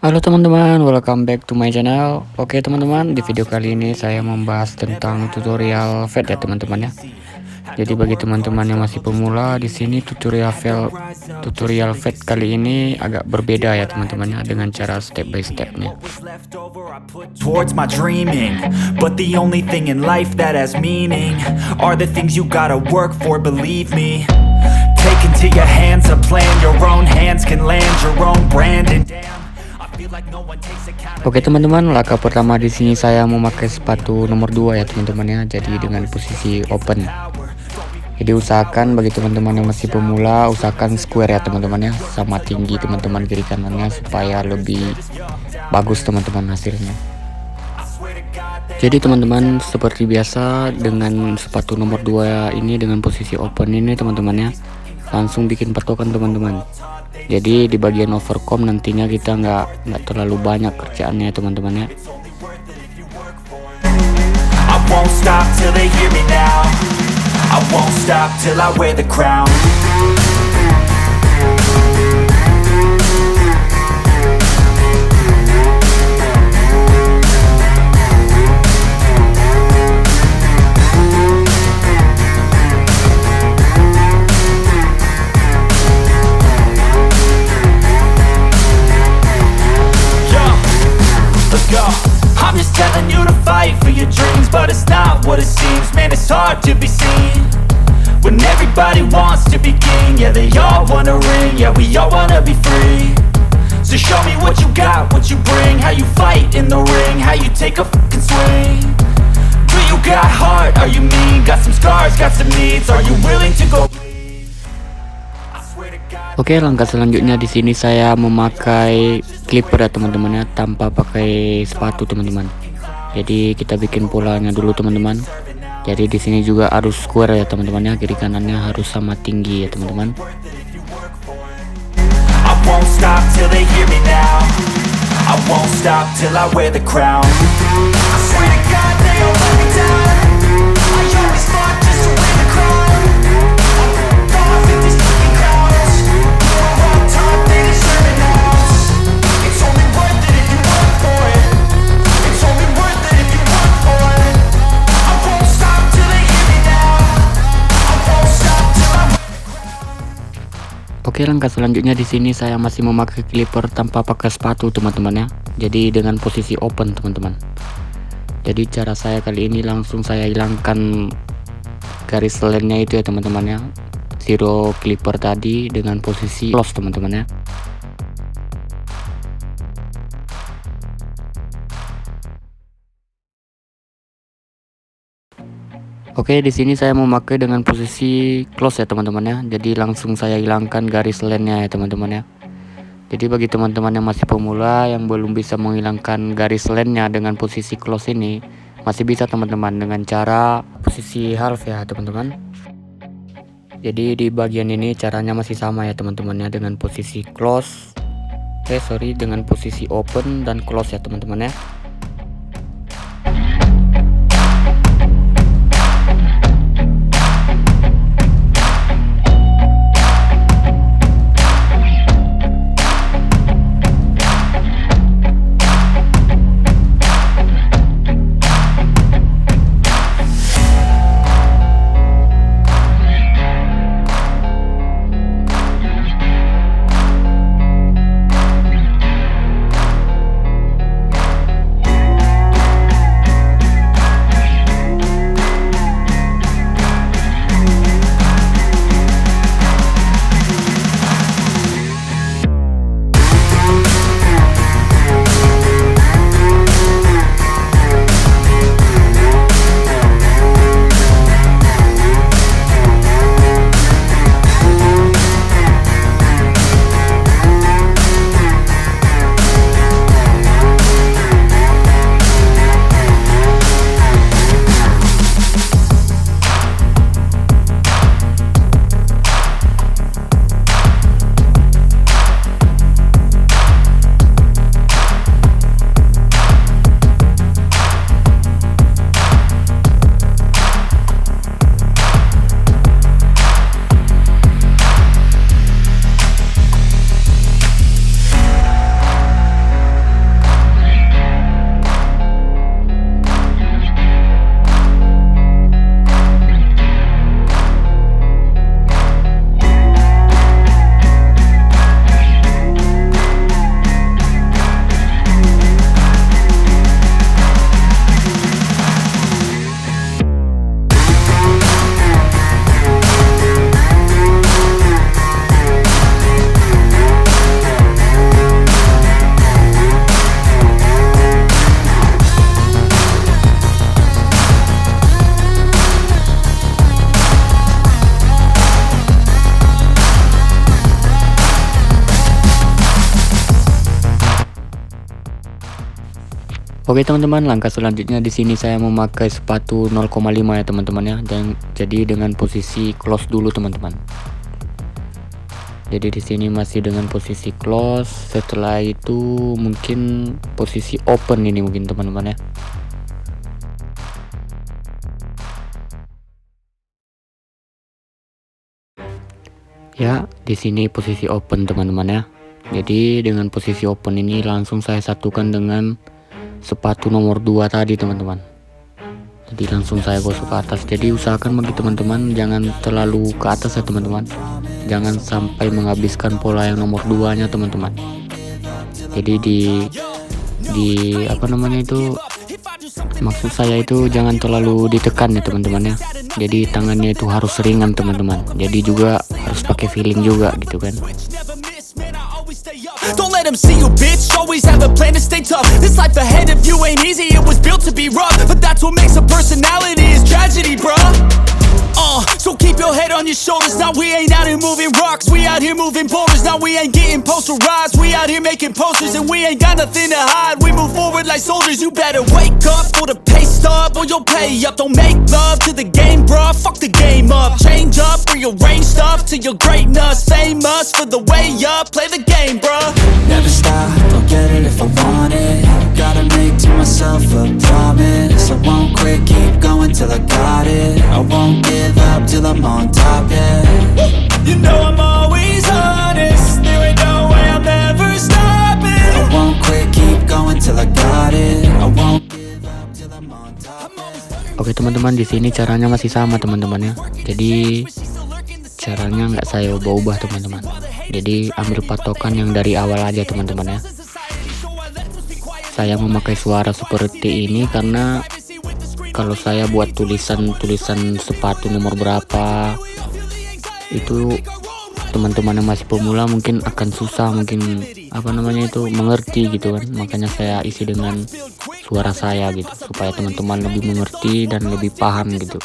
Halo teman-teman, welcome back to my channel. Oke teman-teman, di video kali ini saya membahas tentang tutorial Fed ya teman-teman ya. Jadi bagi teman-teman yang masih pemula, di sini tutorial Fed kali ini agak berbeda ya teman-teman ya, dengan cara step by stepnya. Towards my dreaming, but the only thing in life that has meaning are the things you gotta work for, believe me. Take into your hands a plan, your own hands can land your own brand, and damn, I feel like no one takes accountability. Oke teman-teman, langkah pertama di sini saya memakai sepatu nomor 2 ya teman-teman ya. Jadi dengan posisi open. Jadi usahakan bagi teman-teman yang masih pemula, usahakan square ya teman-teman ya, sama tinggi teman-teman kiri kanannya supaya lebih bagus teman-teman hasilnya. Jadi teman-teman, seperti biasa dengan sepatu nomor 2 ini dengan posisi open ini teman-teman ya, langsung bikin patokan teman-teman. Jadi di bagian overcome nantinya kita nggak terlalu banyak kerjaannya teman-teman ya. I won't stop till they hear me now. I won't stop till I wear the crown. I'm just telling you to fight for your dreams, but it's not what it seems. Man, it's hard to be seen when everybody wants to be king. Yeah, they all wanna ring, yeah, we all wanna be free. So show me what you got, what you bring, how you fight in the ring, how you take a fucking swing. Do you got heart, are you mean? Got some scars, got some needs, are you willing to go? Oke, langkah selanjutnya di sini saya memakai clipper ya teman-teman ya, tanpa pakai sepatu teman-teman. Jadi kita bikin polanya dulu teman-teman. Jadi di sini juga harus square ya teman-teman ya, kiri kanannya harus sama tinggi ya teman-teman. I won't stop till they hear me now. I won't stop till I wear the crown. I swear to God they all let me down. I always fought just to win the crown. Oke, langkah selanjutnya di sini saya masih memakai clipper tanpa pakai sepatu teman-teman ya. Jadi dengan posisi open teman-teman. Jadi cara saya kali ini langsung saya hilangkan garis lainnya itu ya teman-teman ya. Zero clipper tadi dengan posisi close teman-teman ya. Oke, di sini saya memakai dengan posisi close ya teman-teman ya. Jadi langsung saya hilangkan garis lainnya ya teman-teman ya. Jadi bagi teman-teman yang masih pemula yang belum bisa menghilangkan garis lainnya dengan posisi close ini, masih bisa teman-teman dengan cara posisi half ya teman-teman. Jadi di bagian ini caranya masih sama ya teman-teman ya, dengan posisi close, dengan posisi open dan close ya teman-teman ya. Oke teman-teman, langkah selanjutnya di sini saya memakai sepatu 0,5 ya teman-teman ya, dan jadi dengan posisi close dulu teman-teman. Jadi di sini masih dengan posisi close, setelah itu mungkin posisi open ini mungkin teman-teman ya. Ya, di sini posisi open teman-teman ya. Jadi dengan posisi open ini langsung saya satukan dengan sepatu nomor 2 tadi teman-teman. Jadi langsung saya gosok ke atas. Jadi usahakan bagi teman-teman jangan terlalu ke atas ya teman-teman. Jangan sampai menghabiskan pola yang nomor 2 nya teman-teman. Jadi di apa namanya itu, maksud saya itu jangan terlalu ditekan ya teman-teman ya. Jadi tangannya itu harus ringan teman-teman. Jadi juga harus pakai feeling juga gitu kan. Don't let them see you, bitch. Always have a plan to stay tough. This life ahead of you ain't easy. It was built to be rough, but that's what makes a personality is tragedy, bruh. So keep your head on your shoulders. Now we ain't out here moving rocks. We out here moving boulders. Now we ain't getting posterized. We out here making posters and we ain't got nothing to hide. We move forward like soldiers. You better wake up for the pay stub or you'll pay up. Don't make love to the game, bruh. Fuck the game up. Change up, rearrange stuff to your greatness. Famous for the way up. Play the game, bruh. Never stop, don't get it if I want it. Gotta make to myself a promise. I won't quit, keep going till I got it. I won't give up till I'm on top, yeah. You know I'm always honest. There ain't no way I'm ever stopping. I won't quit, keep going till I got it. I won't give up till I'm on top, yeah. Oke teman-teman, di sini caranya masih sama teman-teman ya. Jadi caranya nggak saya ubah-ubah teman-teman. Jadi ambil patokan yang dari awal aja teman-teman ya. Saya memakai suara seperti ini karena kalau saya buat tulisan sepatu nomor berapa itu teman-teman yang masih pemula mungkin akan susah, mungkin apa namanya itu mengerti gitu kan. Makanya saya isi dengan suara saya gitu supaya teman-teman lebih mengerti dan lebih paham gitu.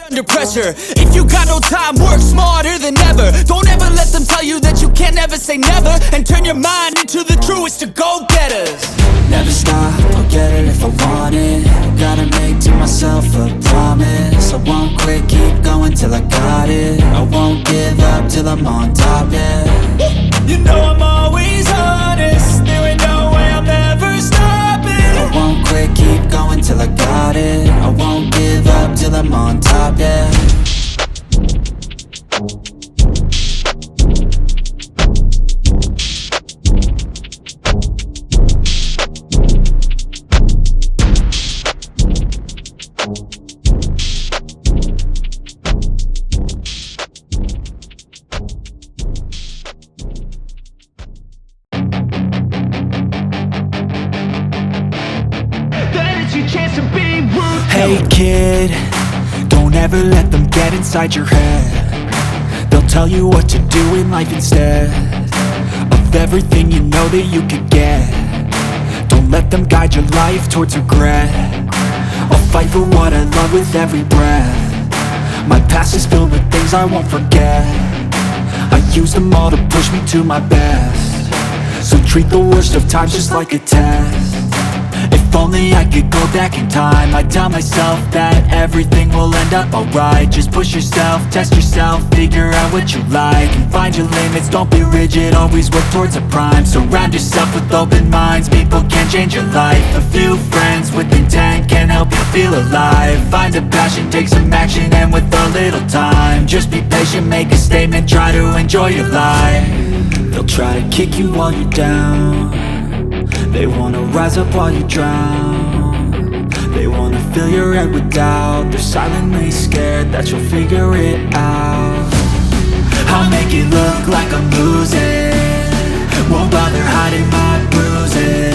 Under pressure, if you got no time, work smarter than ever. Don't ever let them tell you that you can't never say never, and turn your mind into the truest of go-getters. Never stop, I'll get it if I want it. Gotta make to myself a promise. I won't quit, keep going till I got it. I won't give up till I'm on top, yeah. You know I'm always honest. There ain't no way I'm ever stopping. I won't quit, keep going till I got it. I won't give up till I'm on top, yeah. Hey kid, don't ever let them get inside your head. They'll tell you what to do in life instead of everything you know that you could get. Don't let them guide your life towards regret. I'll fight for what I love with every breath. My past is filled with things I won't forget. I use them all to push me to my best. So treat the worst of times just like a test. If only I could go back in time, I'd tell myself that everything will end up alright. Just push yourself, test yourself, figure out what you like, and find your limits, don't be rigid, always work towards a prime. Surround yourself with open minds, people can change your life. A few friends with intent can help you feel alive. Find a passion, take some action, and with a little time, just be patient, make a statement, try to enjoy your life. They'll try to kick you while you're down. They wanna rise up while you drown. They wanna fill your head with doubt. They're silently scared that you'll figure it out. I'll make it look like I'm losing, won't bother hiding my bruises.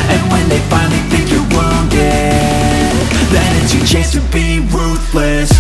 And when they finally think you're wounded, then it's your chance to be ruthless.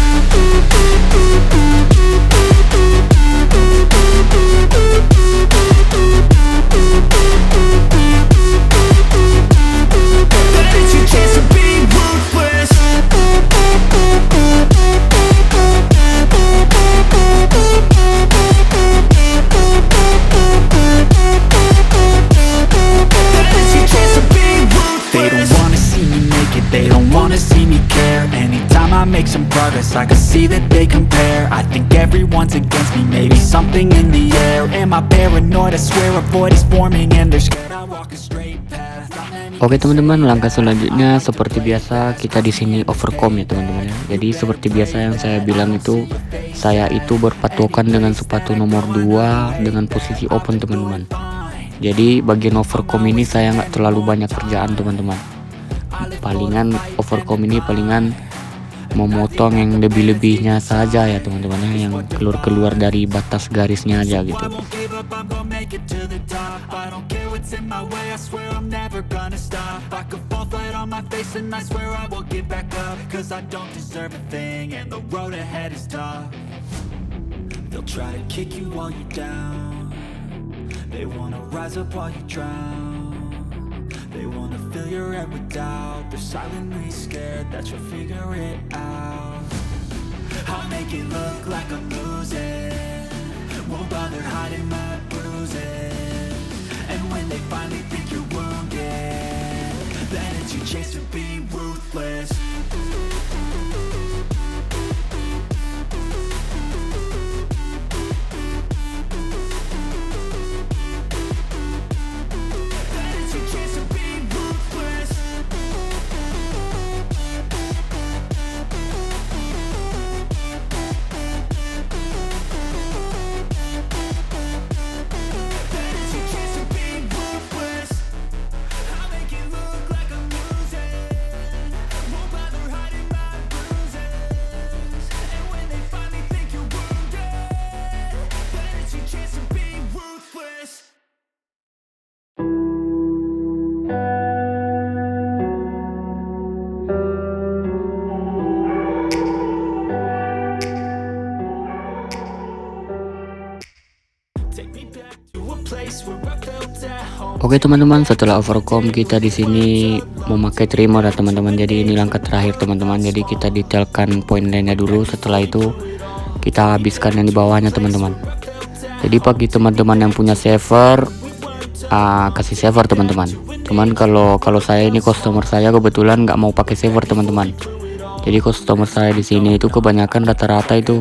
wanna see me care. Anytime I make some progress, I can see that they compare. I think everyone's against me, maybe something in the air. Am I paranoid? I swear a void is forming and they're scared I walk a straight path. Oke teman-teman, langkah selanjutnya seperti biasa kita di sini overcome ya teman-teman ya. Jadi seperti biasa yang saya bilang itu, saya itu berpatokan dengan sepatu nomor 2 dengan posisi open teman-teman. Jadi bagian overcome ini saya nggak terlalu banyak kerjaan teman-teman. Palingan overcome ini palingan memotong yang lebih-lebihnya saja ya teman-teman ya, yang keluar dari batas garisnya aja gitu. They wanna fill your head with doubt. They're silently scared that you'll figure it out. I'll make it look like I'm losing, won't bother hiding my bruises. And when they finally think you're wounded, then it's your chance to be ruthless. Oke teman-teman, setelah overcome kita di sini memakai trimmer ya teman-teman. Jadi ini langkah terakhir teman-teman. Jadi kita detailkan poin lainnya dulu. Setelah itu kita habiskan yang di bawahnya teman-teman. Jadi bagi teman-teman yang punya saver, kasih saver teman-teman. Cuman kalau saya ini customer saya kebetulan nggak mau pakai saver teman-teman. Jadi customer saya di sini itu kebanyakan rata-rata itu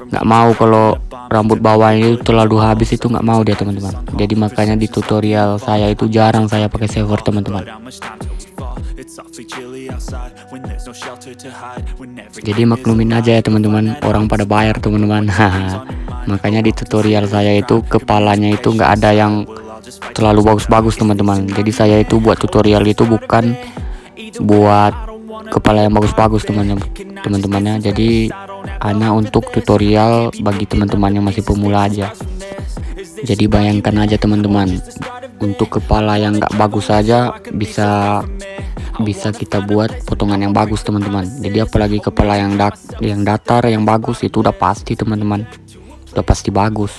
nggak mau kalau rambut bawahnya itu terlalu habis, itu nggak mau dia teman-teman. Jadi makanya di tutorial saya itu jarang saya pakai saver teman-teman. Jadi maklumin aja ya teman-teman, orang pada bayar teman-teman. Makanya di tutorial saya itu kepalanya itu nggak ada yang terlalu bagus-bagus teman-teman. Jadi saya itu buat tutorial itu bukan buat kepala yang bagus-bagus teman-temannya. Jadi hanya untuk tutorial bagi teman-teman yang masih pemula aja. Jadi bayangkan aja teman-teman, untuk kepala yang nggak bagus saja bisa kita buat potongan yang bagus teman-teman. Jadi apalagi kepala yang datar yang bagus itu udah pasti teman-teman, udah pasti bagus.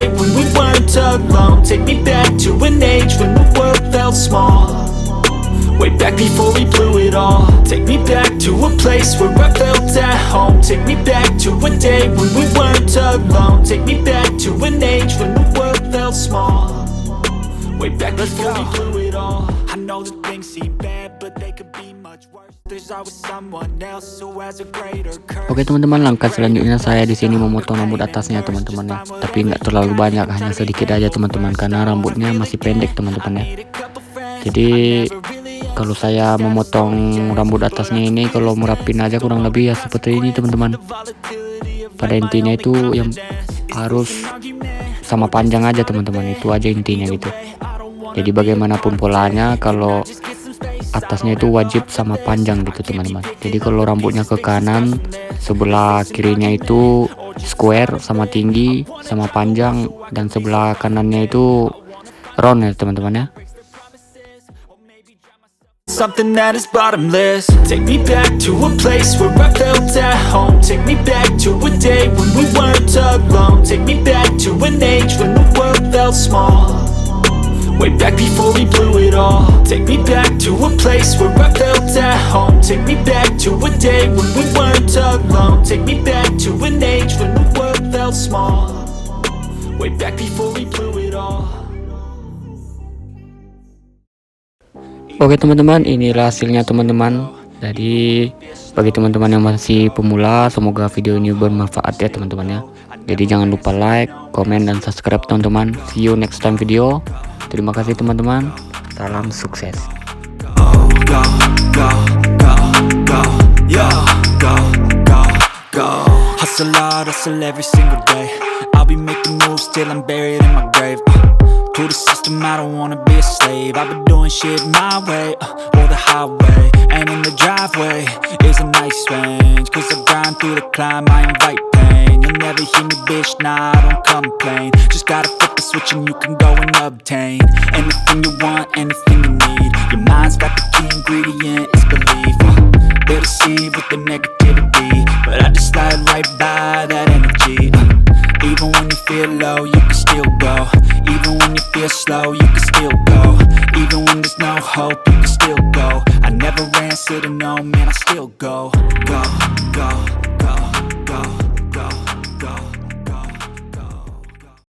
When we weren't alone, take me back to an age when the world felt small. Way back before we blew it all. Take me back to a place where I felt at home. Take me back to a day when we weren't alone. Take me back to an age when the world felt small. Way back before we blew it all. I know that things seem bad, but they could be much worse. There's always someone else who has a greater curse. Oke teman-teman, langkah selanjutnya saya di sini memotong rambut atasnya teman-teman ya. Tapi nggak terlalu banyak, hanya sedikit aja teman-teman, karena rambutnya masih pendek teman-teman ya. Jadi kalau saya memotong rambut atasnya ini, kalau merapin aja kurang lebih ya seperti ini teman-teman. Pada intinya itu yang harus sama panjang aja teman-teman, itu aja intinya gitu. Jadi bagaimanapun polanya, kalau atasnya itu wajib sama panjang gitu teman-teman. Jadi kalau rambutnya ke kanan, sebelah kirinya itu square sama tinggi sama panjang, dan sebelah kanannya itu round ya teman-teman ya. Something that is bottomless. Take me back to a place where I felt at home. Take me back to a day when we weren't alone. Take me back to an age when the world felt small. Way back before we blew it all. Take me back to a place where I felt at home. Take me back to a day when we weren't alone. Take me back to an age when the world felt small. Way back before we blew it all. Oke teman-teman, inilah hasilnya teman-teman. Jadi bagi teman-teman yang masih pemula, semoga video ini bermanfaat ya teman-teman ya. Jadi jangan lupa like, komen, dan subscribe teman-teman. See you next time video. Terima kasih teman-teman. Salam sukses. Go, go, go, go, yeah, go, go, go. Hustle hard, hustle every single day. I'll be making moves till I'm buried in my grave. To the system, I don't wanna be a slave. I've been doing shit my way, or the highway. And in the driveway is a nice range. Cause I grind through the climb, I invite pain. You'll never hear me, bitch, nah, I don't complain. Just gotta flip the switch and you can go and obtain anything you want, anything you need. Your mind's got the key ingredient, it's belief. They'll deceive with the negativity, but I just slide right by that energy. Even when you feel low, you can still go. Even when you feel slow, you can still go. Even when there's no hope, you can still go. I never answer to no, man, I still go, go.